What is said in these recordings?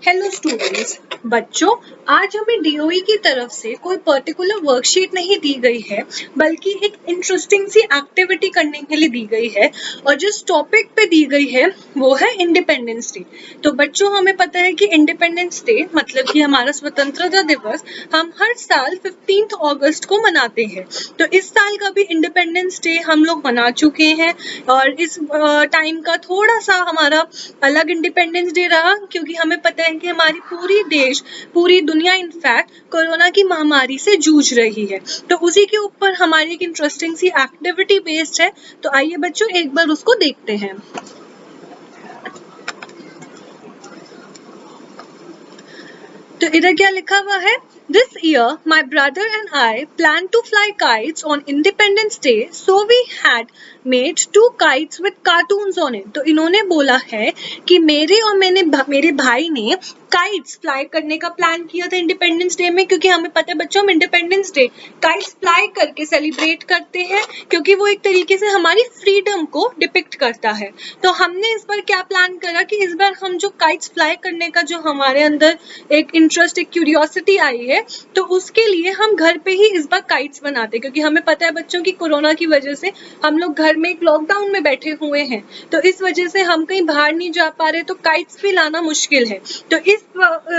Hello students, बच्चों आज हमें डीओई की तरफ से कोई पर्टिकुलर वर्कशीट नहीं दी गई है, बल्कि एक इंटरेस्टिंग सी एक्टिविटी करने के लिए दी गई है और जिस टॉपिक पे दी गई है वो है इंडिपेंडेंस डे। तो बच्चों हमें पता है कि इंडिपेंडेंस डे मतलब कि हमारा स्वतंत्रता दिवस हम हर साल 15 अगस्त को मनाते हैं। तो इस साल का भी इंडिपेंडेंस डे हम लोग मना चुके हैं और इस टाइम का थोड़ा सा हमारा अलग इंडिपेंडेंस डे रहा, क्योंकि हमें पता है कि हमारी पूरी दुनिया इनफैक्ट कोरोना की महामारी से जूझ रही है। तो उसी के ऊपर हमारी एक इंटरेस्टिंग सी एक्टिविटी बेस्ड है। तो आइए बच्चों एक बार उसको देखते हैं। तो इधर क्या लिखा हुआ है? This year, my brother and I planned to fly kites on Independence Day, so we had made 2 kites with cartoons on it. तो इन्होंने बोला है कि मेरे भाई ने काइट्स फ्लाई करने का प्लान किया था इंडिपेंडेंस डे में, क्योंकि हमें पता है बच्चों हम इंडिपेंडेंस डे काइट्स फ्लाई करके सेलिब्रेट करते हैं, क्योंकि वो एक तरीके से हमारी फ्रीडम को डिपिक्ट करता है। तो हमने इस बार क्या प्लान करा कि इस बार हम जो काइट्स फ्लाई करने का जो हमारे अंदर एक इंटरेस्ट, एक क्यूरियोसिटी आई है, तो उसके लिए हम घर पे ही इस बार काइट्स बनाते, क्योंकि हमें पता है बच्चों की कोरोना की वजह से हम लोग घर में एक लॉकडाउन में बैठे हुए हैं, तो इस वजह से हम कहीं बाहर नहीं जा पा रहे, तो काइट्स भी लाना मुश्किल है। तो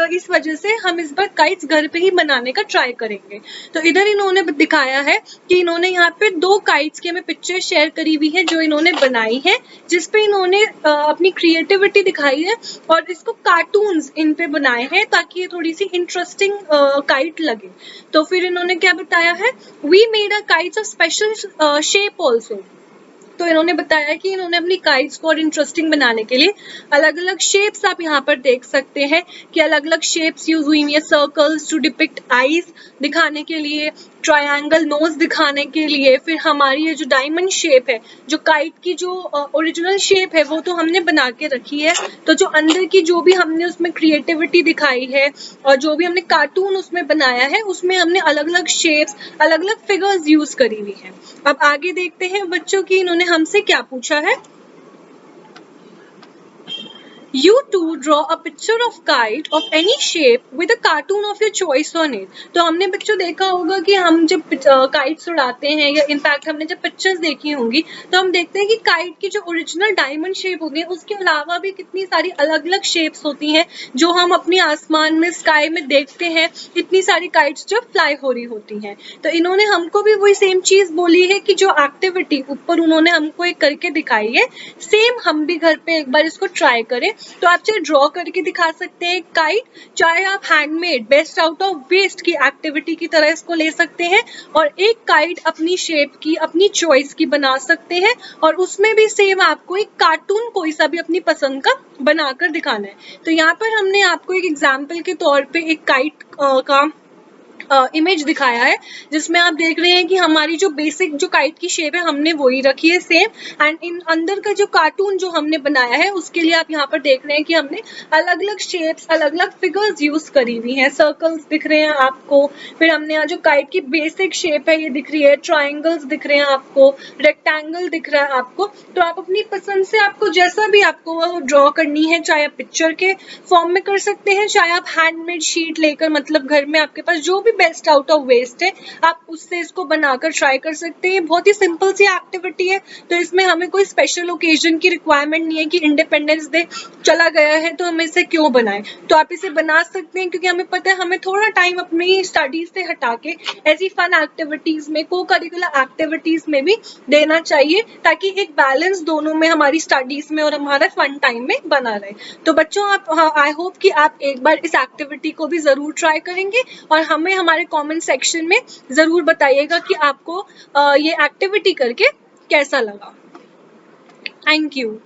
इस वजह से हम इस बार काइट्स घर पे ही बनाने का ट्राई करेंगे। तो इधर इन्होंने दिखाया है कि इन्होंने यहाँ पे 2 काइट्स की हमें पिक्चर शेयर करी हुई है जो इन्होंने बनाई है, जिसपे इन्होंने अपनी क्रिएटिविटी दिखाई है और इसको कार्टून्स इन पे बनाए हैं ताकि ये थोड़ी सी इंटरेस्टिंग काइट लगे। तो फिर इन्होंने क्या बताया है, we made a kites of special shape also. तो इन्होंने बताया कि इन्होंने अपनी काइट्स को और इंटरेस्टिंग बनाने के लिए अलग अलग शेप्स आप यहाँ पर देख सकते हैं कि अलग अलग शेप्स यूज हुई है। सर्कल्स टू डिपिक्ट आईज दिखाने के लिए, ट्रायंगल नोज दिखाने के लिए, फिर हमारी ये जो डायमंड शेप है, जो काइट की जो ओरिजिनल शेप है वो तो हमने बना के रखी है। तो जो अंदर की जो भी हमने उसमें क्रिएटिविटी दिखाई है और जो भी हमने कार्टून उसमें बनाया है, उसमें हमने अलग अलग शेप्स, अलग अलग फिगर्स यूज करी हुई है। अब आगे देखते हैं बच्चों की इन्होंने हमसे क्या पूछा है। You too draw a picture of kite of any shape with a cartoon of your choice on it. तो हमने बच्चों देखा होगा कि हम जब काइट्स उड़ाते हैं या इनफैक्ट हमने जब पिक्चर्स देखी होंगी तो हम देखते हैं कि काइट की जो ओरिजिनल डायमंड शेप होगी उसके अलावा भी कितनी सारी अलग अलग शेप्स होती हैं जो हम अपने आसमान में, स्काई में देखते हैं। इतनी सारी काइट्स जो फ्लाई हो रही होती हैं। तो इन्होंने हमको भी वही सेम चीज बोली है कि जो एक्टिविटी ऊपर उन्होंने हमको एक करके दिखाई है, सेम हम भी घर पे एक बार इसको ट्राई करें। तो आप चाहे ड्रॉ करके दिखा सकते हैं काइट, चाहे आप handmade best out of waste की एक्टिविटी की तरह इसको ले सकते हैं और एक काइट अपनी शेप की, अपनी चॉइस की बना सकते हैं और उसमें भी सेम आपको एक कार्टून कोई सा भी अपनी पसंद का बनाकर दिखाना है। तो यहाँ पर हमने आपको एक एग्जाम्पल के तौर पे एक काइट का इमेज दिखाया है, जिसमें आप देख रहे हैं कि हमारी जो बेसिक जो काइट की शेप है हमने वही रखी है सेम, एंड इन अंदर का जो कार्टून जो हमने बनाया है उसके लिए आप यहाँ पर देख रहे हैं कि हमने अलग अलग शेप्स, अलग अलग फिगर्स यूज करी हुई हैं। सर्कल्स दिख रहे हैं आपको, फिर हमने यहाँ जो काइट की बेसिक शेप है ये दिख रही है, ट्राइंगल्स दिख रहे हैं आपको, रेक्टेंगल दिख रहा है आपको। तो आप अपनी पसंद से आपको जैसा भी आपको ड्रॉ करनी है, चाहे आप पिक्चर के फॉर्म में कर सकते हैं, चाहे आप हैंडमेड शीट लेकर, मतलब घर में आपके पास जो भी बेस्ट आउट ऑफ वेस्ट है आप उससे इसको बनाकर ट्राई कर सकते हैं। बहुत ही सिंपल सी एक्टिविटी है, तो इसमें हमें कोई स्पेशल ओकेजन की रिक्वायरमेंट नहीं है कि इंडिपेंडेंस डे चला गया है तो हम इसे क्यों बनाएं। तो आप इसे बना सकते हैं, क्योंकि हमें पता है हमें थोड़ा टाइम अपनी स्टडीज से हटा के ऐसी फन एक्टिविटीज में, को करिकुलर एक्टिविटीज में भी देना चाहिए, ताकि एक बैलेंस दोनों में, हमारी स्टडीज में और हमारा फन टाइम में बना रहे। तो बच्चों आप आई होप कि आप एक बार इस एक्टिविटी को भी जरूर ट्राई करेंगे और हमें हमारे कमेंट सेक्शन में जरूर बताइएगा कि आपको ये एक्टिविटी करके कैसा लगा। Thank you.